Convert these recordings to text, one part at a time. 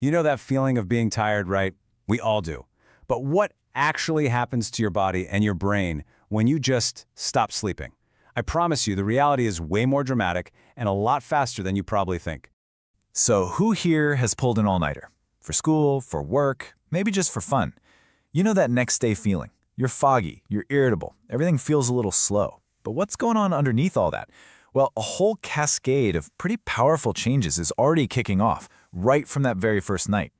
You know that feeling of being tired, right? We all do. But what actually happens to your body and your brain when you just stop sleeping? I promise you, the reality is way more dramatic and a lot faster than you probably think. So who here has pulled an all-nighter? For school, for work, maybe just for fun. You know that next day feeling. You're foggy, you're irritable, everything feels a little slow. But what's going on underneath all that? Well, a whole cascade of pretty powerful changes is already kicking off, right from that very first night.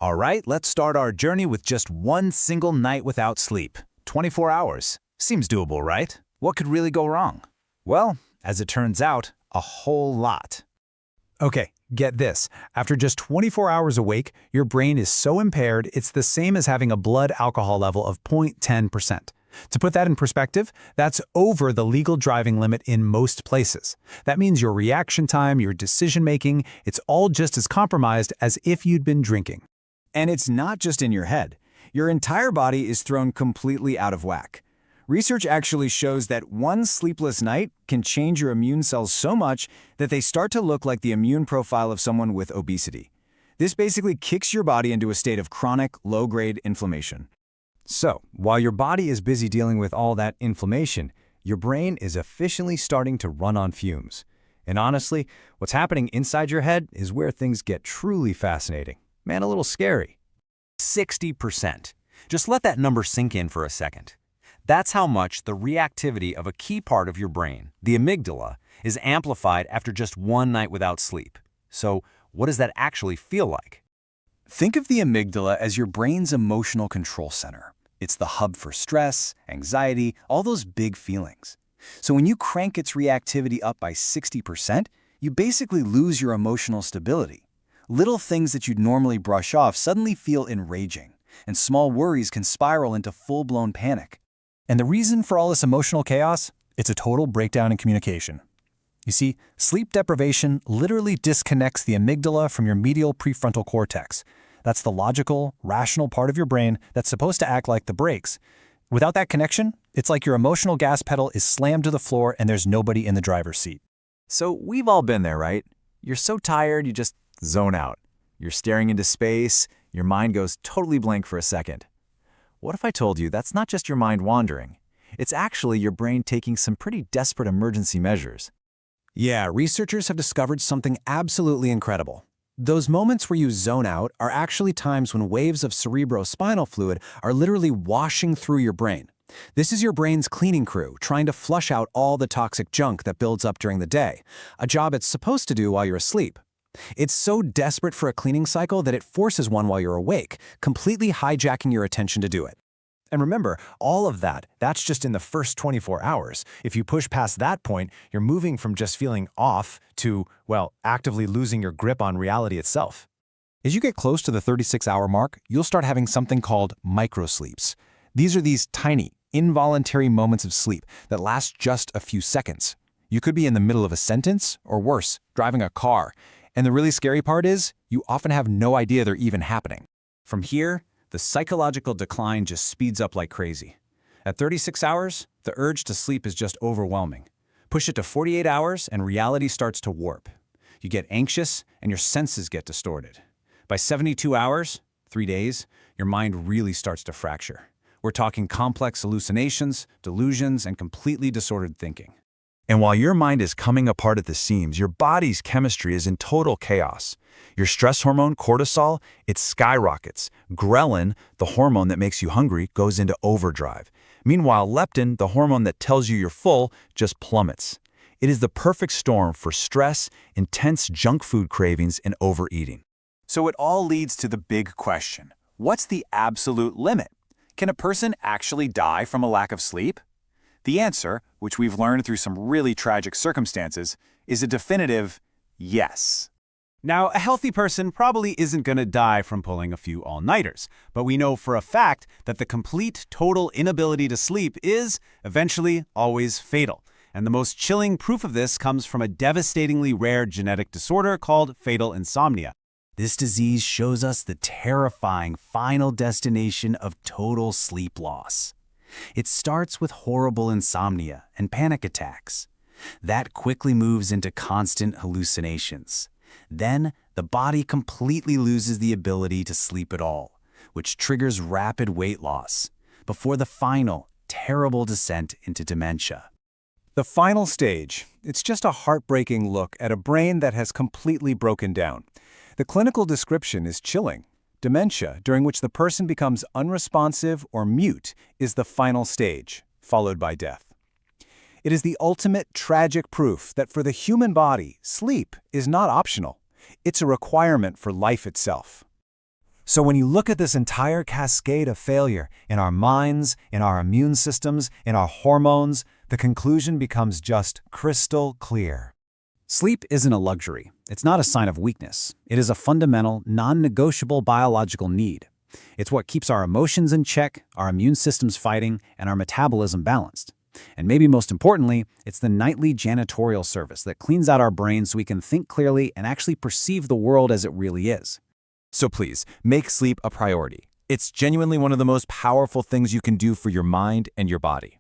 All right, let's start our journey with just one single night without sleep. 24 hours. Seems doable, right? What could really go wrong? Well, as it turns out, a whole lot. Okay, get this. After just 24 hours awake, your brain is so impaired it's the same as having a blood alcohol level of 0.10%. To put that in perspective, that's over the legal driving limit in most places. That means your reaction time, your decision-making, it's all just as compromised as if you'd been drinking. And it's not just in your head. Your entire body is thrown completely out of whack. Research actually shows that one sleepless night can change your immune cells so much that they start to look like the immune profile of someone with obesity. This basically kicks your body into a state of chronic, low-grade inflammation. So, while your body is busy dealing with all that inflammation, your brain is efficiently starting to run on fumes. And honestly, what's happening inside your head is where things get truly fascinating. Man, a little scary. 60%. Just let that number sink in for a second. That's how much the reactivity of a key part of your brain, the amygdala, is amplified after just one night without sleep. So, what does that actually feel like? Think of the amygdala as your brain's emotional control center. It's the hub for stress, anxiety, all those big feelings. So when you crank its reactivity up by 60%, you basically lose your emotional stability. Little things that you'd normally brush off suddenly feel enraging, and small worries can spiral into full-blown panic. And the reason for all this emotional chaos? It's a total breakdown in communication. You see, sleep deprivation literally disconnects the amygdala from your medial prefrontal cortex. That's the logical, rational part of your brain that's supposed to act like the brakes. Without that connection, it's like your emotional gas pedal is slammed to the floor and there's nobody in the driver's seat. So we've all been there, right? You're so tired, you just zone out. You're staring into space, your mind goes totally blank for a second. What if I told you that's not just your mind wandering? It's actually your brain taking some pretty desperate emergency measures. Yeah, researchers have discovered something absolutely incredible. Those moments where you zone out are actually times when waves of cerebrospinal fluid are literally washing through your brain. This is your brain's cleaning crew, trying to flush out all the toxic junk that builds up during the day, a job it's supposed to do while you're asleep. It's so desperate for a cleaning cycle that it forces one while you're awake, completely hijacking your attention to do it. And remember, all of that's just in the first 24 hours. If you push past that point, you're moving from just feeling off to, well, actively losing your grip on reality itself. As you get close to the 36-hour mark, you'll start having something called microsleeps. These are these tiny, involuntary moments of sleep that last just a few seconds. You could be in the middle of a sentence, or worse, driving a car. And the really scary part is, you often have no idea they're even happening. From here, the psychological decline just speeds up like crazy. At 36 hours, the urge to sleep is just overwhelming. Push it to 48 hours and reality starts to warp. You get anxious and your senses get distorted. By 72 hours, 3 days, your mind really starts to fracture. We're talking complex hallucinations, delusions, and completely disordered thinking. And while your mind is coming apart at the seams, your body's chemistry is in total chaos. Your stress hormone, cortisol, it skyrockets. Ghrelin, the hormone that makes you hungry, goes into overdrive. Meanwhile, leptin, the hormone that tells you you're full, just plummets. It is the perfect storm for stress, intense junk food cravings, and overeating. So it all leads to the big question. What's the absolute limit? Can a person actually die from a lack of sleep? The answer, which we've learned through some really tragic circumstances, is a definitive yes. Now, a healthy person probably isn't going to die from pulling a few all-nighters, but we know for a fact that the complete, total inability to sleep is, eventually, always fatal. And the most chilling proof of this comes from a devastatingly rare genetic disorder called fatal insomnia. This disease shows us the terrifying final destination of total sleep loss. It starts with horrible insomnia and panic attacks. That quickly moves into constant hallucinations. Then, the body completely loses the ability to sleep at all, which triggers rapid weight loss, before the final, terrible descent into dementia. The final stage, it's just a heartbreaking look at a brain that has completely broken down. The clinical description is chilling. Dementia, during which the person becomes unresponsive or mute, is the final stage, followed by death. It is the ultimate tragic proof that for the human body, sleep is not optional. It's a requirement for life itself. So when you look at this entire cascade of failure in our minds, in our immune systems, in our hormones, the conclusion becomes just crystal clear. Sleep isn't a luxury. It's not a sign of weakness. It is a fundamental, non-negotiable biological need. It's what keeps our emotions in check, our immune systems fighting, and our metabolism balanced. And maybe most importantly, it's the nightly janitorial service that cleans out our brains so we can think clearly and actually perceive the world as it really is. So please, make sleep a priority. It's genuinely one of the most powerful things you can do for your mind and your body.